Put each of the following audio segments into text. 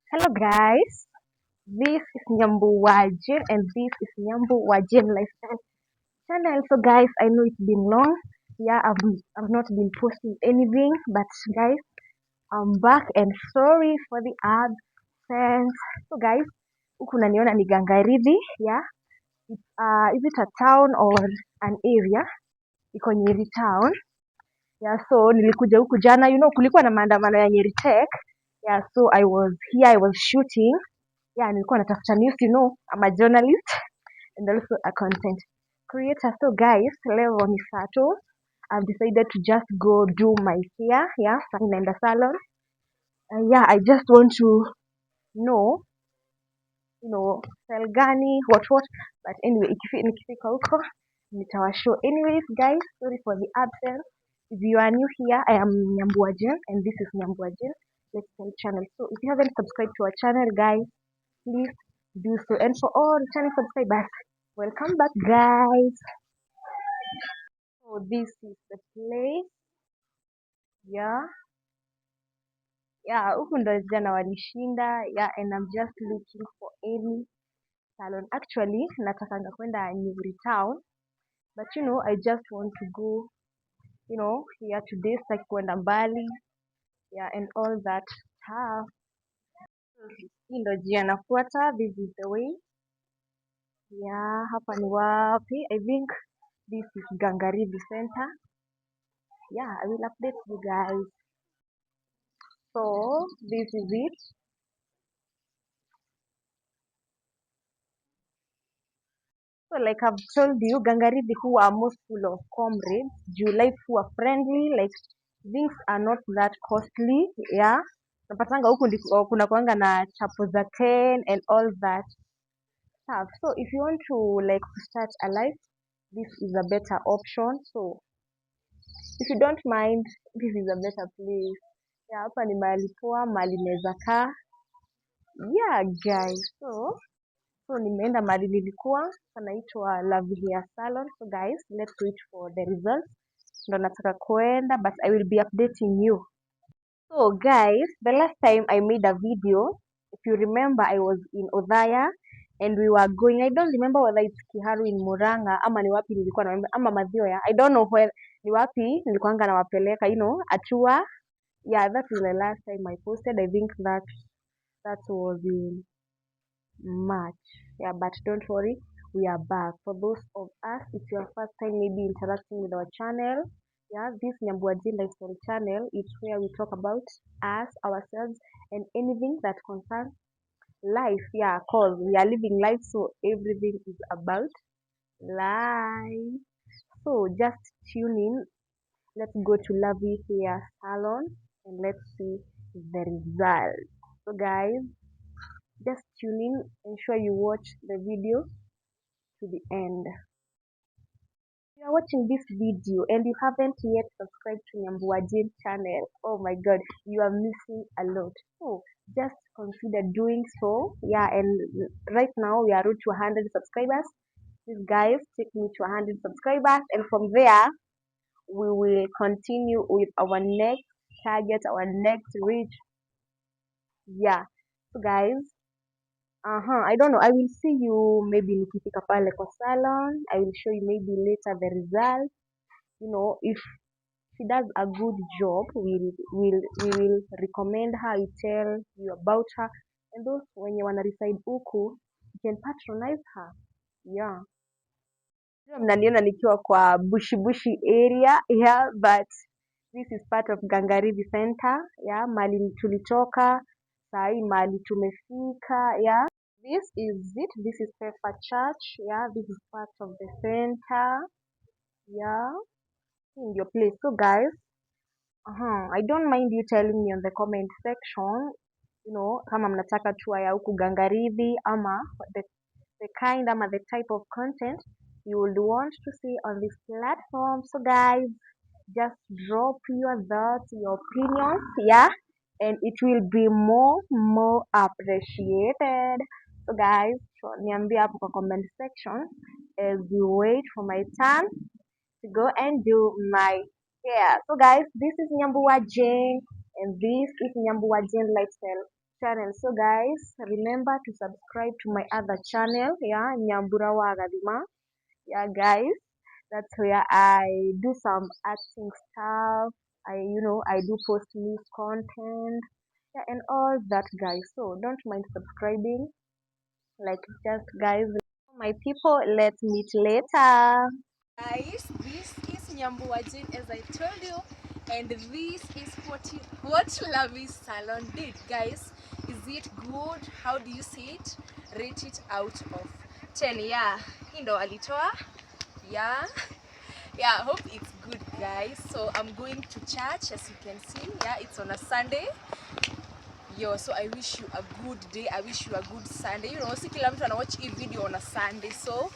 Hello guys, this is Nyambu Wajin and this is Nyambu Wajin Lifestyle Channel. So guys, I know it's been long. Yeah, I've not been posting anything, but guys, I'm back and sorry for the absence. So guys, huku naniona ni Gangarithi. Yeah, is it a town or an area? Iko Nyeri town. Yeah, so nilikuja huku jana, kulikuwa na maandamano ya Nyeri Tech. Yeah, so I was here, I was shooting. Yeah, nilikuwa natafuta news, I'm a journalist and also a content creator. So guys, leo ni Sato. I've decided to just go do my hair. Yeah, naenda salon. Yeah, I just want to know, style gani, what. But anyway, nikifika huko, nitawashow. Anyways, guys, sorry for the absence. If you are new here, I am Nyambu Wajin and this is Nyambu Wajin Lifestyle Channel. So if you haven't subscribed to our channel, guys, please do so. And for all channel subscribers, welcome back, guys. So this is the place. Yeah, huku ndo jana walishinda. Yeah, and I'm just looking for any salon. Actually, natakanga kwenda Nyeri town, but I just want to go, here today, sitaki kwenda mbali. Yeah, and all that stuff. Hii ndo njia nafuata. This is the way. Yeah, hapa ni wapi? I think this is Gangarithi Center. Yeah, I will update you guys. So this is it. So like I've told you, Gangarithi who are most full of comrades, July who are friendly, like things are not that costly. Yeah, napatanga huku kuna kuanga na chapo za 10 and all that stuff. So if you want to like start a life, this is a better option. So if you don't mind, this is a better place. Yeah, hapa ni mahali poa, mahali naweza kaa. Yeah guys, so nimeenda mahali nilikuwa panaitwa Love Hair Salon. So guys, let's wait for the results. Ndo nataka kuenda, but I will be updating you. So guys, the last time I made a video, if you remember, I was in Othaya and we were going, I don't remember whether it's Kiharu in Murang'a ama ni wapi nilikuwa na ama Mathioya. I don't know where ni wapi nilikuanga nawapeleka, a tour. Yeah, that was the last time I posted. I think that was in March. Yeah, but don't worry, we are back. For those of us, it's your first time maybe interacting with our channel. Yeah, this Nyambu Wajin Lifestyle Channel is where we talk about us, ourselves, and anything that concerns life. Yeah, cause we are living life, so everything is about life. So just tune in. Let's go to Lovely Hair Salon and let's see the result. So guys, just tune in, ensure you watch the video to the end. If you are watching this video and you haven't yet subscribed to Nyambu Wajin channel, oh my god, you are missing a lot. So just consider doing so. Yeah, and right now we are road to 100 subscribers. Please guys, take me to 100 subscribers, and from there we will continue with our next target, our next reach. Yeah, so guys, I don't know. I will see you maybe nikifika pale kwa salon. I will show you maybe later the result. If she does a good job, we will recommend her, we tell you about her. And those wenye wana reside huku, you can patronize her. Yeah. Mnaniona nikiwa kwa bushi area. Yeah, but this is part of Gangarithi Center. Yeah, mali tulitoka, sahi mali tumefika. Yeah. This is it. This is Pepper Church. Yeah, this is part of the center. Yeah, in your place. So guys, I don't mind you telling me on the comment section, kama mnataka tour ya huku Gangarithi ama the kind ama the type of content you would want to see on this platform. So guys, just drop your thoughts, your opinions, yeah, and it will be more appreciated. So guys, niambie hapo kwa comment section as we wait for my turn to go and do my hair. So guys, this is Nyambu Wajin and this is Nyambu Wajin Lifestyle channel. So guys, remember to subscribe to my other channel, yeah, Nyambura wa Gadima. Yeah guys, that's where I do some acting stuff. I do post news content, yeah, and all that guys. So don't mind subscribing. Like just guys, my people, let's meet later. Guys, this is Nyambuwajin as I told you, and this is what Lovey Salon did. Guys, is it good? How do you see it? Rate it out of 10. Yeah, ndo alitoa. Yeah. Yeah, I hope it's good guys. So I'm going to church as you can see. Yeah, it's on a Sunday. Yo, so I wish you a good day. I wish you a good Sunday. You know, si kila mtu watch a video on a Sunday. So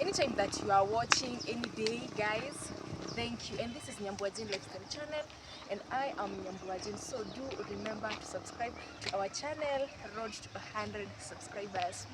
anytime that you are watching any day guys, thank you. And this is Nyambuwajin Lifestyle channel and I am Nyambuwajin. So do remember to subscribe to our channel, road to 100 subscribers.